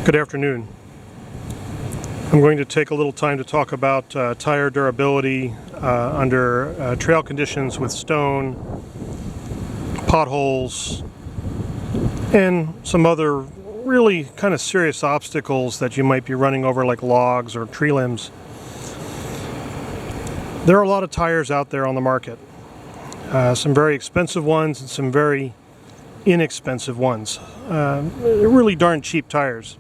Good afternoon. I'm going to take a little time to talk about tire durability under trail conditions with stone, potholes, and some other really kind of serious obstacles that you might be running over, like logs or tree limbs. There are a lot of tires out there on the market. Some very expensive ones and some very inexpensive ones. They're really darn cheap tires.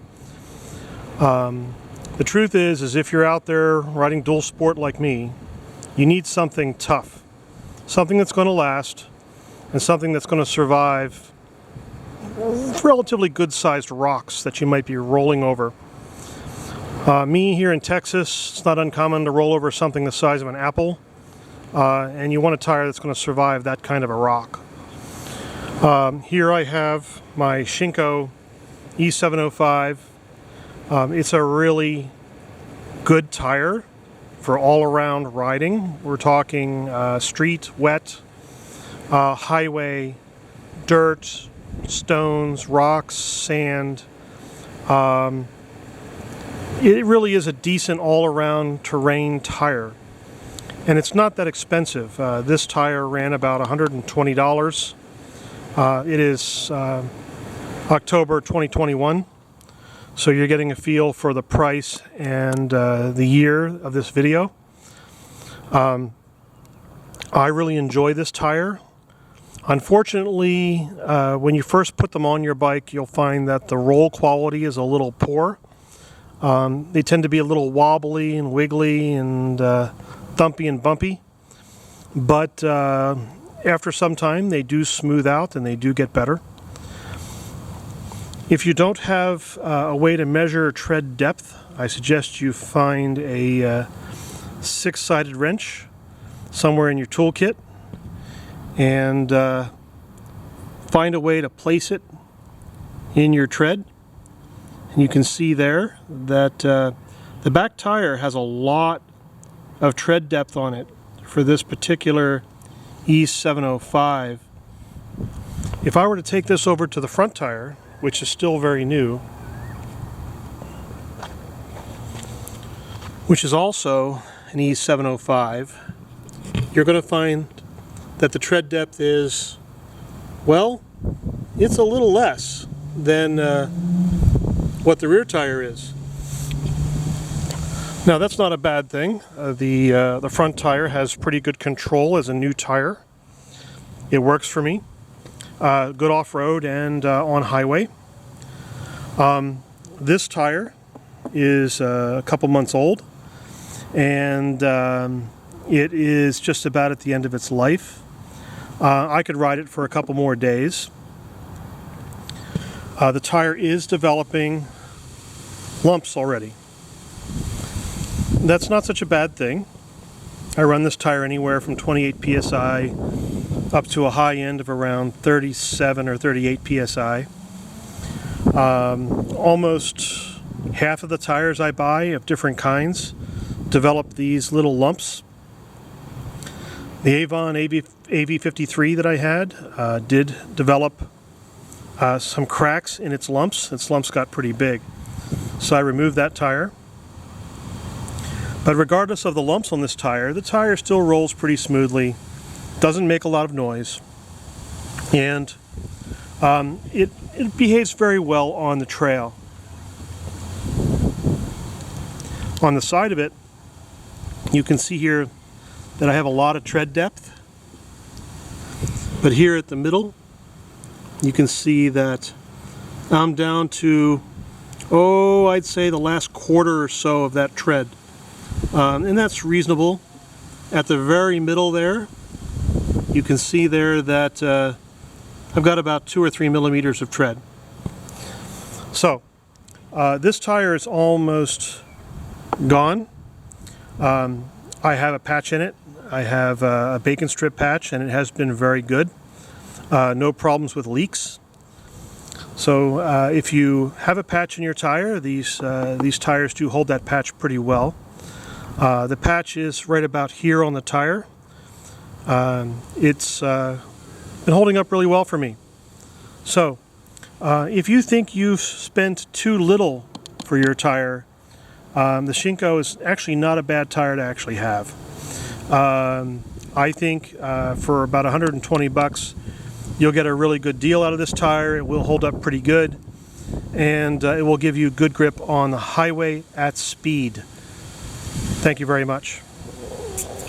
The truth is if you're out there riding dual sport like me, you need something tough, something that's going to last, and something that's going to survive relatively good-sized rocks that you might be rolling over. Me here in Texas, it's not uncommon to roll over something the size of an apple, and you want a tire that's going to survive that kind of a rock. Here I have my Shinko E705. It's a really good tire for all-around riding. We're talking street, wet, highway, dirt, stones, rocks, sand. It really is a decent all-around terrain tire. And it's not that expensive. This tire ran about $120. It is October 2021. So you're getting a feel for the price and the year of this video. I really enjoy this tire. Unfortunately, when you first put them on your bike, you'll find that the roll quality is a little poor. They tend to be a little wobbly and wiggly and thumpy and bumpy. But after some time, they do smooth out and they do get better. If you don't have a way to measure tread depth, I suggest you find a six-sided wrench somewhere in your toolkit and find a way to place it in your tread. And you can see there that the back tire has a lot of tread depth on it for this particular E705. If I were to take this over to the front tire, which is still very new, which is also an E705, you're going to find that the tread depth is, well, it's a little less than what the rear tire is. Now that's not a bad thing. The front tire has pretty good control as a new tire. It works for me. Good off-road and on highway. This tire is a couple months old, and it is just about at the end of its life. I could ride it for a couple more days. The tire is developing lumps already. That's not such a bad thing. I run this tire anywhere from 28 psi up to a high end of around 37 or 38 psi. Almost half of the tires I buy of different kinds develop these little lumps. The Avon AV53 that I had did develop some cracks in its lumps. Its lumps got pretty big. So I removed that tire. But regardless of the lumps on this tire, the tire still rolls pretty smoothly, doesn't make a lot of noise, and it behaves very well on the trail. On the side of it, you can see here that I have a lot of tread depth, but here at the middle, you can see that I'm down to, I'd say the last quarter or so of that tread. And that's reasonable. At the very middle there, you can see there that I've got about 2 or 3 millimeters of tread. So this tire is almost gone. I have a patch in it. I have a bacon strip patch, and it has been very good. No problems with leaks. So if you have a patch in your tire, these tires do hold that patch pretty well. The patch is right about here on the tire. It's been holding up really well for me. So if you think you've spent too little for your tire. The Shinko is actually not a bad tire to actually have. I think for about 120 bucks you'll get a really good deal out of this tire. It will hold up pretty good, and it will give you good grip on the highway at speed. Thank you very much.